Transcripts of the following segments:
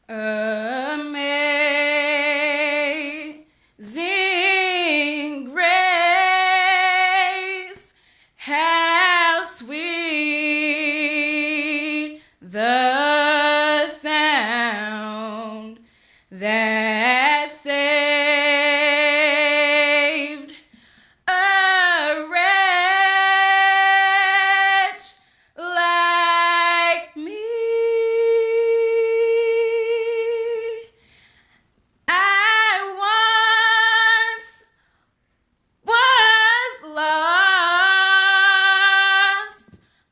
Amazing grace, how sweet the sound that saved a wretch like me. I once was lost,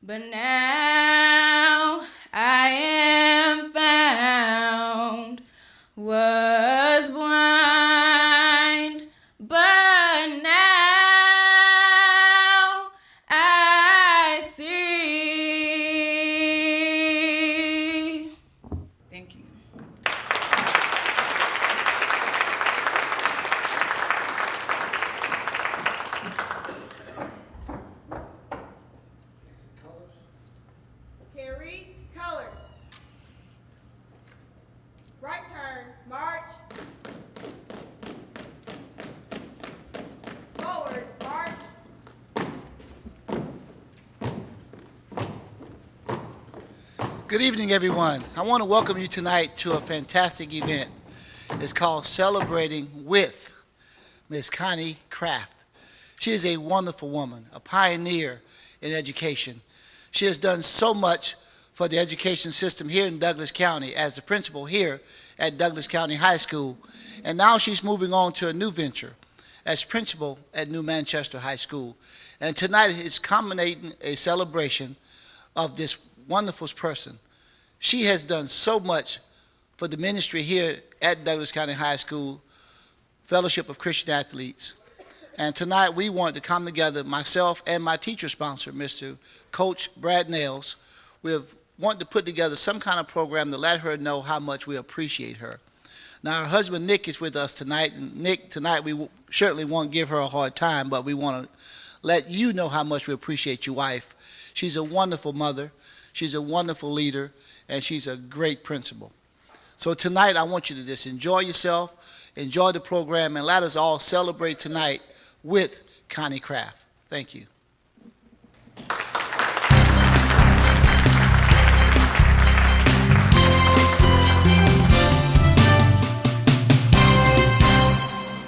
but now I am found. Was blind, but now I see. Thank you. Carrie, colors. Right turn, march. Forward, march. Good evening, everyone. I want to welcome you tonight to a fantastic event. It's called Celebrating with Miss Connie Craft. She is a wonderful woman, a pioneer in education. She has done so much for the education system here in Douglas County as the principal here at Douglas County High School. And now she's moving on to a new venture as principal at New Manchester High School. And tonight is culminating a celebration of this wonderful person. She has done so much for the ministry here at Douglas County High School, Fellowship of Christian Athletes. And tonight we want to come together, myself and my teacher sponsor, Mr. Coach Brad Nails. We have wanted to put together some kind of program to let her know how much we appreciate her. Now, her husband Nick is with us tonight, and Nick, tonight we certainly won't give her a hard time, but we want to let you know how much we appreciate your wife. She's a wonderful mother, she's a wonderful leader, and she's a great principal. So tonight I want you to just enjoy yourself, enjoy the program, and let us all celebrate tonight with Connie Craft. Thank you.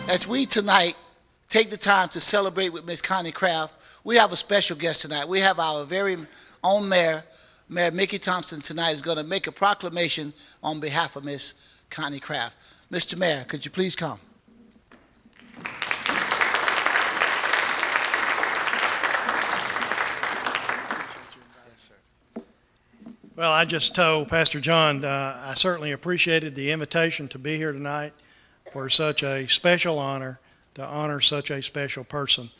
As we tonight take the time to celebrate with Miss Connie Craft, we have a special guest tonight. We have our very own mayor, Mayor Mickey Thompson, tonight is going to make a proclamation on behalf of Miss Connie Craft. Mr. Mayor, could you please come? Well, I just told Pastor John I certainly appreciated the invitation to be here tonight for such a special honor, to honor such a special person.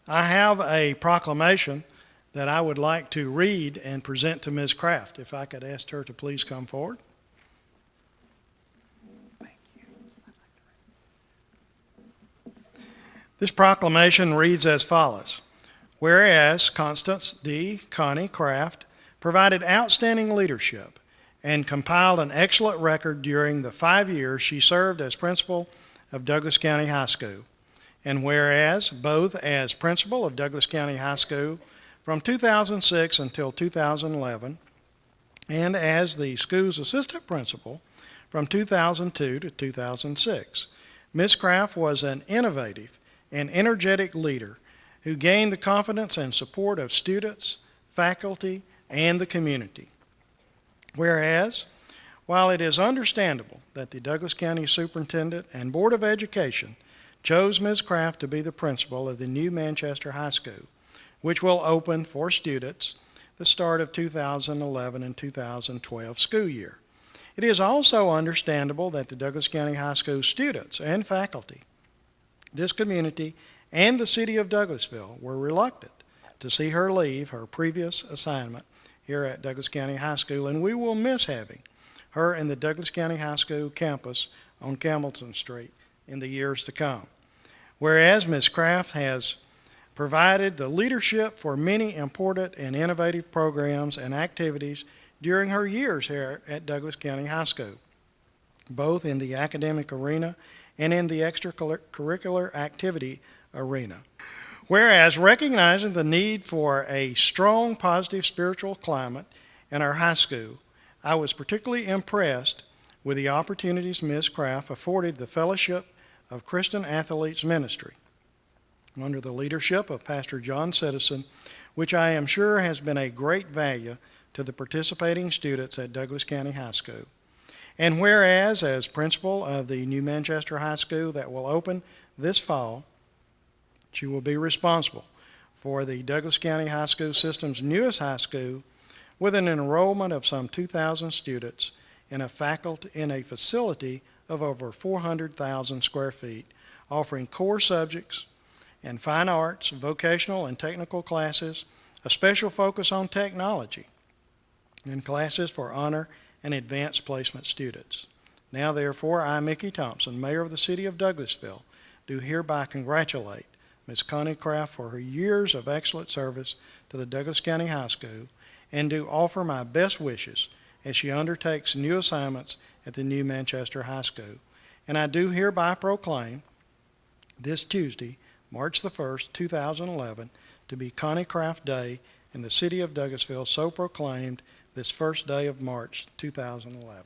I have a proclamation that I would like to read and present to Ms. Craft. If I could ask her to please come forward. This proclamation reads as follows. Whereas Constance D. Connie Craft provided outstanding leadership and compiled an excellent record during the 5 years she served as principal of Douglas County High School. And whereas both as principal of Douglas County High School from 2006 until 2011 and as the school's assistant principal from 2002 to 2006, Ms. Craft was an innovative and energetic leader who gained the confidence and support of students, faculty, and the community. Whereas, while it is understandable that the Douglas County Superintendent and Board of Education chose Ms. Craft to be the principal of the New Manchester High School, which will open for students the start of 2011 and 2012 school year, it is also understandable that the Douglas County High School students and faculty, this community, and the city of Douglasville were reluctant to see her leave her previous assignment here at Douglas County High School, and we will miss having her in the Douglas County High School campus on Campbellton Street in the years to come. Whereas Ms. Craft has provided the leadership for many important and innovative programs and activities during her years here at Douglas County High School. both in the academic arena and in the extracurricular activity arena. Whereas, recognizing the need for a strong positive spiritual climate in our high school, I was particularly impressed with the opportunities Ms. Craft afforded the Fellowship of Christian Athletes Ministry under the leadership of Pastor John Citizen, which I am sure has been a great value to the participating students at Douglas County High School. And whereas, as principal of the New Manchester High School that will open this fall, she will be responsible for the Douglas County High School system's newest high school with an enrollment of some 2,000 students in a facility of over 400,000 square feet, offering core subjects and fine arts, vocational and technical classes, a special focus on technology, and classes for honor and advanced placement students. Now, therefore, I, Mickey Thompson, Mayor of the City of Douglasville, do hereby congratulate Ms. Connie Craft for her years of excellent service to the Douglas County High School and do offer my best wishes as she undertakes new assignments at the New Manchester High School. And I do hereby proclaim this Tuesday, March the 1st, 2011, to be Connie Craft Day in the City of Douglasville, so proclaimed this first day of March 2011.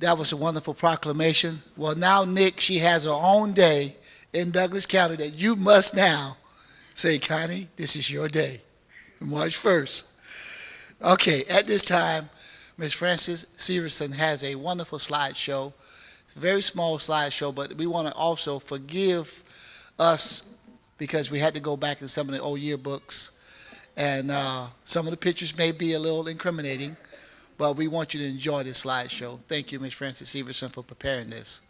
That was a wonderful proclamation. Well, now, Nick, she has her own day in Douglas County that you must now say, Connie, this is your day, March 1st. Okay, at this time, Ms. Frances Severson has a wonderful slideshow. It's a very small slideshow, but we want to also forgive us because we had to go back in some of the old yearbooks, and some of the pictures may be a little incriminating, but we want you to enjoy this slideshow. Thank you, Ms. Frances Severson, for preparing this.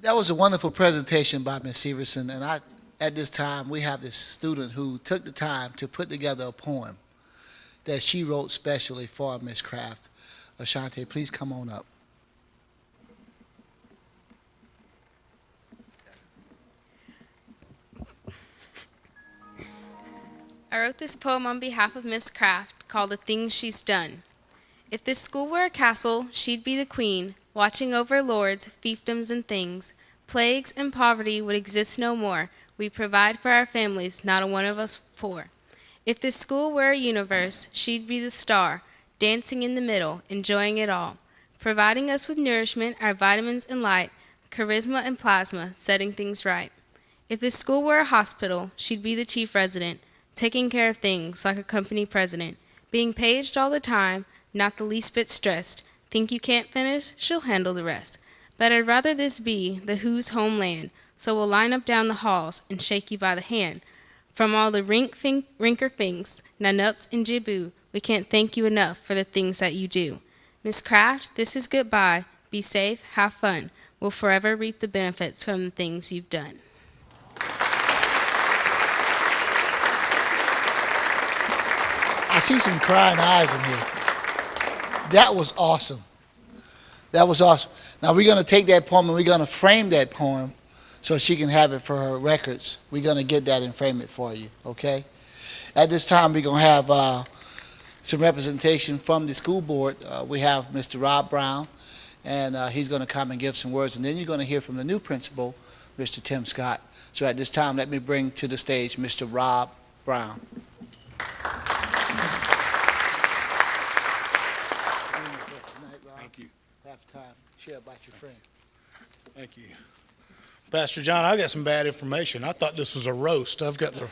That was a wonderful presentation by Ms. Severson, and at this time, we have this student who took the time to put together a poem. that she wrote specially for Miss Craft. Ashante, please come on up. I wrote this poem on behalf of Miss Craft called The Things She's Done. If this school were a castle, she'd be the queen, watching over lords, fiefdoms, and things. Plagues and poverty would exist no more. We provide for our families, not a one of us poor. If this school were a universe, she'd be the star, dancing in the middle, enjoying it all, providing us with nourishment, our vitamins and light, charisma and plasma, setting things right. If this school were a hospital, she'd be the chief resident, taking care of things like a company president, being paged all the time, not the least bit stressed. Think you can't finish? She'll handle the rest. But I'd rather this be the Who's homeland, so we'll line up down the halls and shake you by the hand. From all the rinker things, nanups and jiboo, we can't thank you enough for the things that you do. Miss Craft, this is goodbye. Be safe, have fun. We'll forever reap the benefits from the things you've done. I see some crying eyes in here. That was awesome. That was awesome. Now we're going to take that poem and we're going to frame that poem so she can have it for her records. We're going to get that and frame it for you, okay? At this time, we're going to have some representation from the school board. We have Mr. Rob Brown, and he's going to come and give some words. And then you're going to hear from the new principal, Mr. Tim Scott. So at this time, let me bring to the stage Mr. Rob Brown. Thank you. Halftime. Share about your friend. Thank you. Pastor John, I got some bad information. I thought this was a roast. I've got the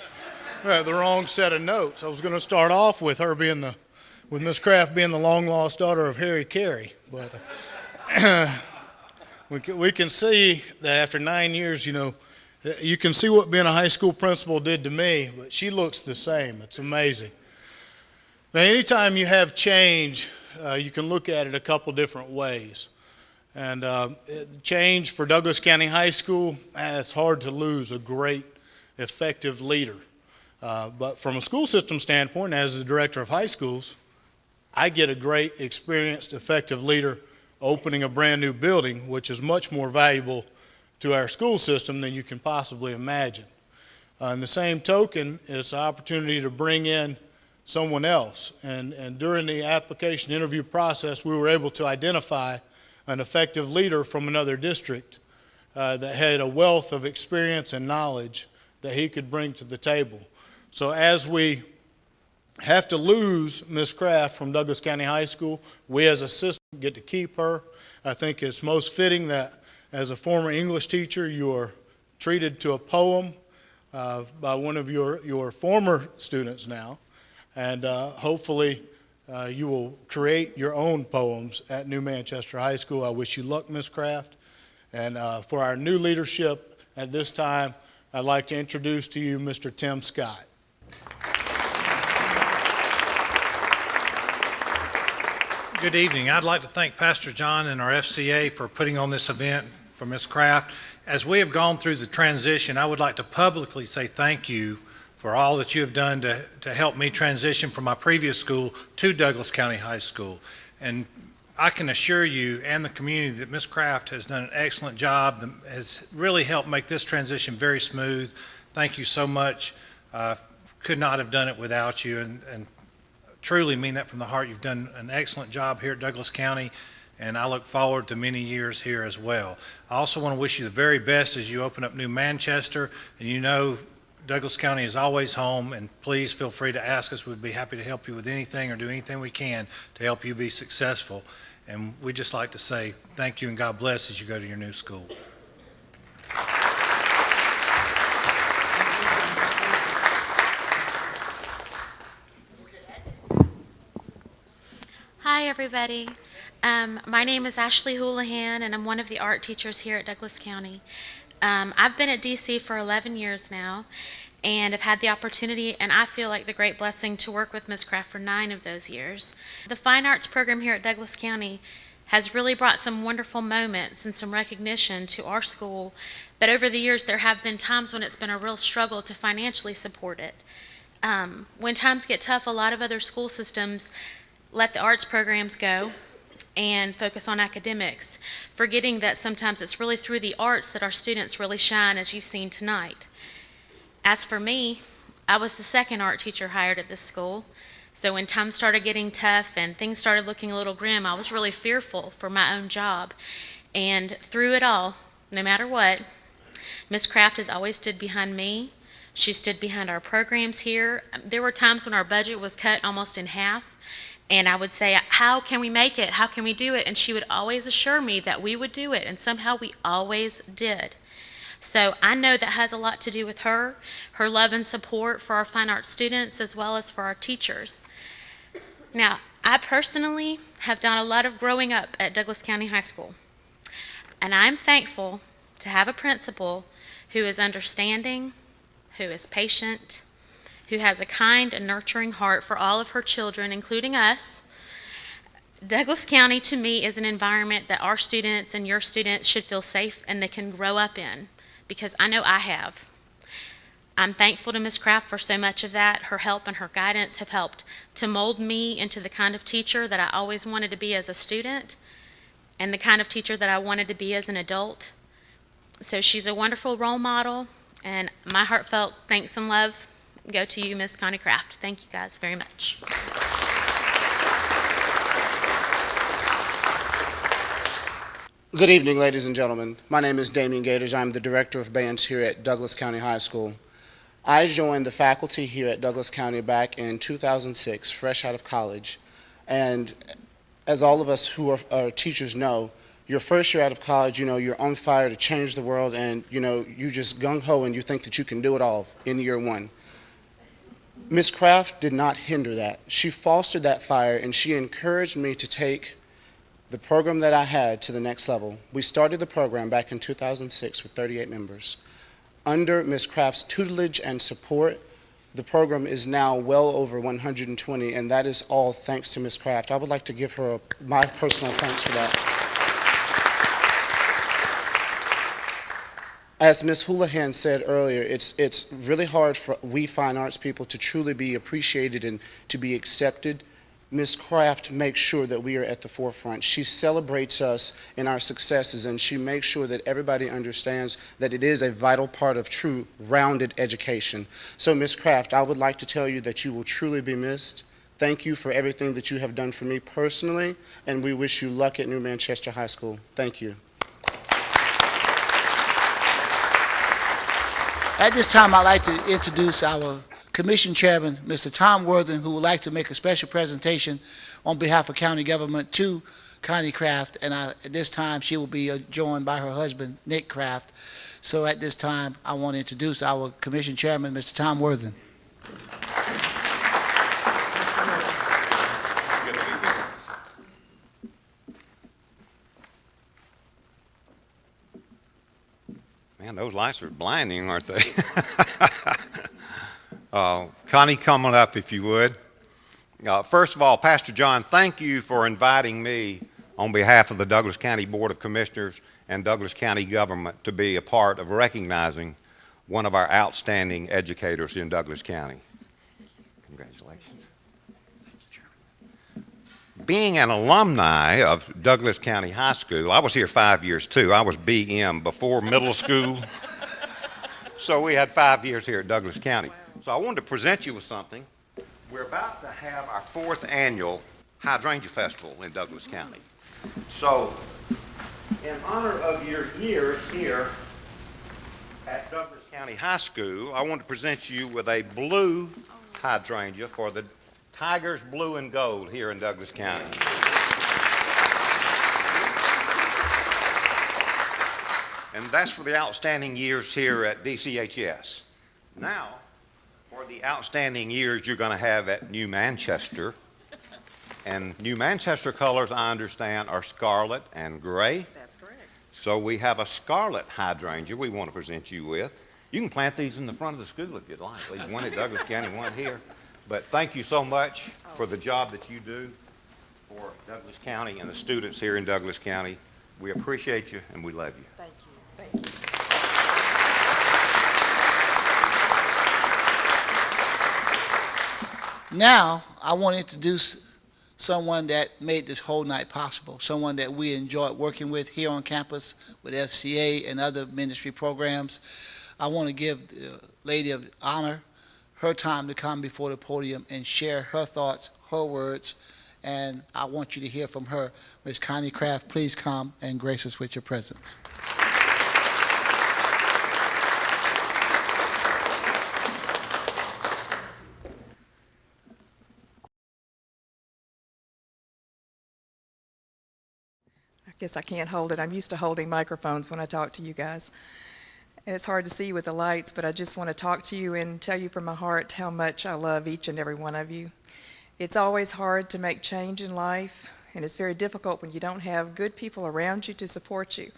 wrong set of notes. I was going to start off with her being with Miss Craft being the long-lost daughter of Harry Carey. But we can see that after 9 years, you can see what being a high school principal did to me, but she looks the same. It's amazing. Now, anytime you have change, you can look at it a couple different ways. And change for Douglas County High School, it's hard to lose a great, effective leader. But from a school system standpoint, as the director of high schools, I get a great, experienced, effective leader opening a brand new building, which is much more valuable to our school system than you can possibly imagine. In the same token, it's an opportunity to bring in someone else. And during the application interview process, we were able to identify an effective leader from another district that had a wealth of experience and knowledge that he could bring to the table. So as we have to lose Miss Craft from Douglas County High School, we as a system get to keep her. I think it's most fitting that as a former English teacher, you are treated to a poem by one of your former students now, and hopefully you will create your own poems at New Manchester High School. I wish you luck, Miss Craft. And for our new leadership at this time, I'd like to introduce to you Mr. Tim Scott. Good evening. I'd like to thank Pastor John and our FCA for putting on this event for Ms. Craft. As we have gone through the transition, I would like to publicly say thank you for all that you have done to help me transition from my previous school to Douglas County High School. And I can assure you and the community that Ms. Craft has done an excellent job, has really helped make this transition very smooth. Thank you so much. Could not have done it without you, and truly mean that from the heart. You've done an excellent job here at Douglas County, and I look forward to many years here as well. I also want to wish you the very best as you open up New Manchester, and you know Douglas County is always home, and please feel free to ask us. We'd be happy to help you with anything or do anything we can to help you be successful. And we'd just like to say thank you and God bless as you go to your new school. Hi, everybody. My name is Ashley Houlihan, and I'm one of the art teachers here at Douglas County. I've been at DC for 11 years now, and have had the opportunity, and I feel like the great blessing, to work with Ms. Craft for 9 of those years. The Fine Arts program here at Douglas County has really brought some wonderful moments and some recognition to our school, but over the years there have been times when it's been a real struggle to financially support it. When times get tough, a lot of other school systems let the arts programs go and focus on academics, forgetting that sometimes it's really through the arts that our students really shine, as you've seen tonight. As for me, I was the second art teacher hired at this school, so when times started getting tough and things started looking a little grim, I was really fearful for my own job. And through it all, no matter what, Ms. Craft has always stood behind me. She stood behind our programs here. There were times when our budget was cut almost in half, and I would say, how can we make it? How can we do it? And she would always assure me that we would do it, and somehow we always did. So I know that has a lot to do with her love and support for our fine arts students as well as for our teachers. Now, I personally have done a lot of growing up at Douglas County High School, and I'm thankful to have a principal who is understanding, who is patient, who has a kind and nurturing heart for all of her children, including us. Douglas County, to me, is an environment that our students and your students should feel safe and they can grow up in, because I know I have. I'm thankful to Ms. Craft for so much of that. Her help and her guidance have helped to mold me into the kind of teacher that I always wanted to be as a student and the kind of teacher that I wanted to be as an adult. So she's a wonderful role model, and my heartfelt thanks and love go to you, Ms. Connie Craft. Thank you guys very much. Good evening, ladies and gentlemen. My name is Damian Gators. I'm the Director of Bands here at Douglas County High School. I joined the faculty here at Douglas County back in 2006, fresh out of college. And as all of us who are teachers know, your first year out of college, you're on fire to change the world, and, you just gung-ho and you think that you can do it all in year one. Ms. Craft did not hinder that. She fostered that fire, and she encouraged me to take the program that I had to the next level. We started the program back in 2006 with 38 members. Under Ms. Craft's tutelage and support, the program is now well over 120, and that is all thanks to Ms. Craft. I would like to give her my personal thanks for that. As Ms. Houlihan said earlier, it's really hard for we fine arts people to truly be appreciated and to be accepted. Ms. Craft makes sure that we are at the forefront. She celebrates us in our successes, and she makes sure that everybody understands that it is a vital part of true, rounded education. So, Ms. Craft, I would like to tell you that you will truly be missed. Thank you for everything that you have done for me personally, and we wish you luck at New Manchester High School. Thank you. At this time, I'd like to introduce our Commission Chairman, Mr. Tom Worthen, who would like to make a special presentation on behalf of county government to Connie Craft, and at this time she will be joined by her husband, Nick Craft. So at this time, I want to introduce our Commission Chairman, Mr. Tom Worthen. Man, those lights are blinding, aren't they? Connie, coming up if you would. First of all, Pastor John, thank you for inviting me on behalf of the Douglas County Board of Commissioners and Douglas County government to be a part of recognizing one of our outstanding educators in Douglas County. Congratulations. Being an alumni of Douglas County High School, I was here 5 years too. I was BM before middle school. So we had 5 years here at Douglas County. So I wanted to present you with something. We're about to have our 4th annual Hydrangea Festival in Douglas County. So in honor of your years here at Douglas County High School, I want to present you with a blue hydrangea for the Tigers Blue and Gold here in Douglas County. And that's for the outstanding years here at DCHS. Now, for the outstanding years you're going to have at New Manchester. And New Manchester colors, I understand, are scarlet and gray. That's correct. So we have a scarlet hydrangea we want to present you with. You can plant these in the front of the school if you'd like. Leave one at Douglas County, one here. But thank you so much for the job that you do for Douglas County and the students here in Douglas County. We appreciate you and we love you. Thank you. Thank you. Now, I want to introduce someone that made this whole night possible, someone that we enjoyed working with here on campus with FCA and other ministry programs. I want to give the Lady of Honor her time to come before the podium and share her thoughts, her words, and I want you to hear from her. Ms. Connie Craft, please come and grace us with your presence. I guess I can't hold it. I'm used to holding microphones when I talk to you guys. And it's hard to see with the lights, but I just want to talk to you and tell you from my heart how much I love each and every one of you. It's always hard to make change in life, and it's very difficult when you don't have good people around you to support you.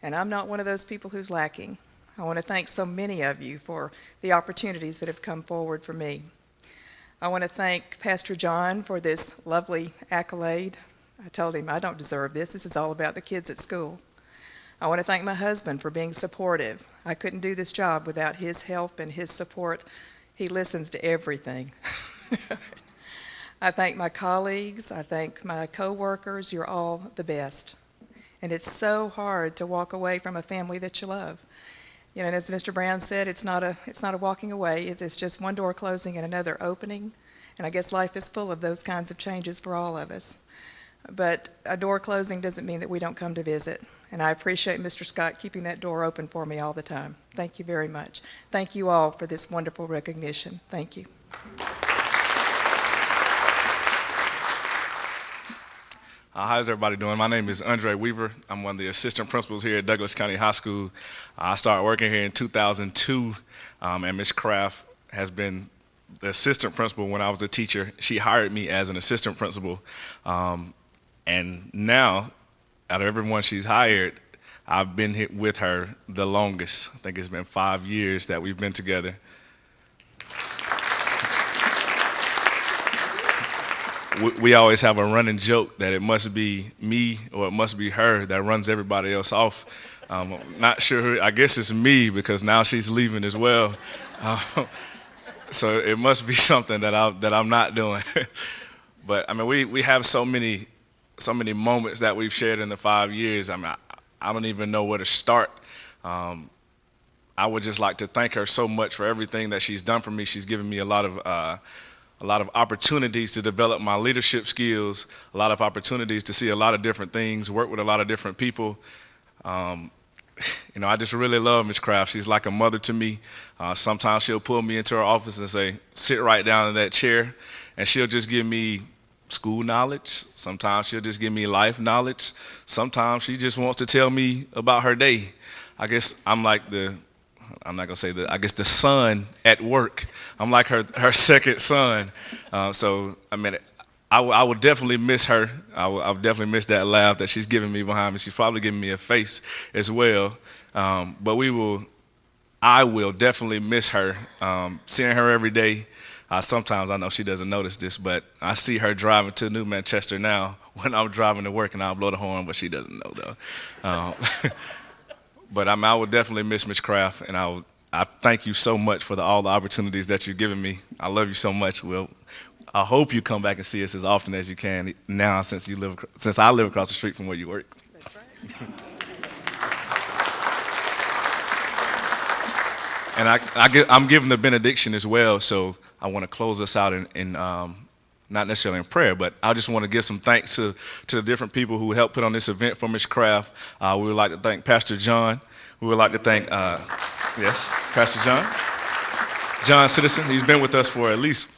And I'm not one of those people who's lacking. I want to thank so many of you for the opportunities that have come forward for me. I want to thank Pastor John for this lovely accolade. I told him I don't deserve this. This is all about the kids at school. I want to thank my husband for being supportive. I couldn't do this job without his help and his support. He listens to everything. I thank my colleagues. I thank my co-workers. You're all the best. And it's so hard to walk away from a family that you love. You know, and as Mr. Brown said, it's not a walking away. It's just one door closing and another opening. And I guess life is full of those kinds of changes for all of us. But a door closing doesn't mean that we don't come to visit. And I appreciate Mr. Scott keeping that door open for me all the time. Thank you very much. Thank you all for this wonderful recognition. Thank you. How's everybody doing? My name is Andre Weaver. I'm one of the assistant principals here at Douglas County High School. I started working here in 2002, and Ms. Craft has been the assistant principal when I was a teacher. She hired me as an assistant principal. And now, out of everyone she's hired, I've been here with her the longest. I think it's been 5 years that we've been together. We always have a running joke that it must be me or it must be her that runs everybody else off. I'm not sure, I guess it's me because now she's leaving as well. So it must be something that I'm not doing. But I mean, we have so many moments that we've shared in the 5 years. I mean, I don't even know where to start. I would just like to thank her so much for everything that she's done for me. She's given me a lot of opportunities to develop my leadership skills, a lot of opportunities to see a lot of different things, work with a lot of different people. You know, I just really love Ms. Craft. She's like a mother to me. Sometimes she'll pull me into her office and say, sit right down in that chair, and she'll just give me school knowledge. Sometimes she'll just give me life knowledge. Sometimes she just wants to tell me about her day. I guess I'm like I'm not gonna say I guess the son at work. I'm like her second son. So I mean, I would definitely miss her. I'll definitely miss that laugh that she's giving me behind me. She's probably giving me a face as well. But I will definitely miss her. Seeing her every day. Sometimes I know she doesn't notice this, but I see her driving to New Manchester now when I'm driving to work, and I'll blow the horn, but she doesn't know though. But I would definitely miss Ms. Craft, and I thank you so much for all the opportunities that you've given me. I love you so much. Well, I hope you come back and see us as often as you can now, since I live across the street from where you work. That's right. And I'm giving the benediction as well, so I want to close us out in not necessarily in prayer, but I just want to give some thanks to the different people who helped put on this event for Ms. Craft. We would like to thank Pastor John. We would like to thank, yes, Pastor John Citizen. He's been with us for at least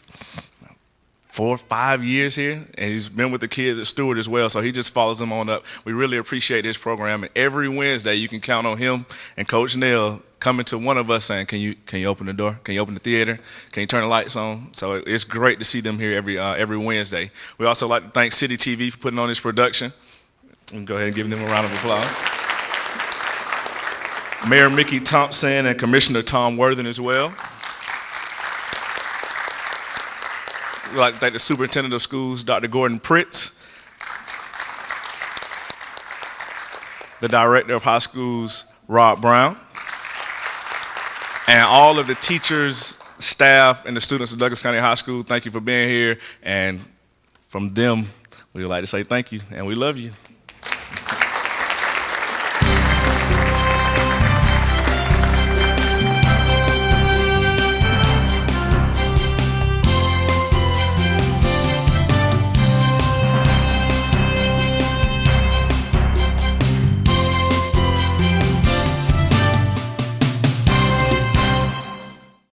4 or 5 years here, and he's been with the kids at Stewart as well, so he just follows them on up. We really appreciate this program, and every Wednesday you can count on him and Coach Nell coming to one of us saying, can you open the door? Can you open the theater? Can you turn the lights on? So it's great to see them here every Wednesday. We also like to thank City TV for putting on this production. We can go ahead and give them a round of applause. Mayor Mickey Thompson and Commissioner Tom Worthen as well. We'd like to thank the Superintendent of Schools, Dr. Gordon Pritz. The Director of High Schools, Rob Brown. And all of the teachers staff and the students of Douglas County High School, thank you for being here. And from them, we would like to say thank you, and we love you.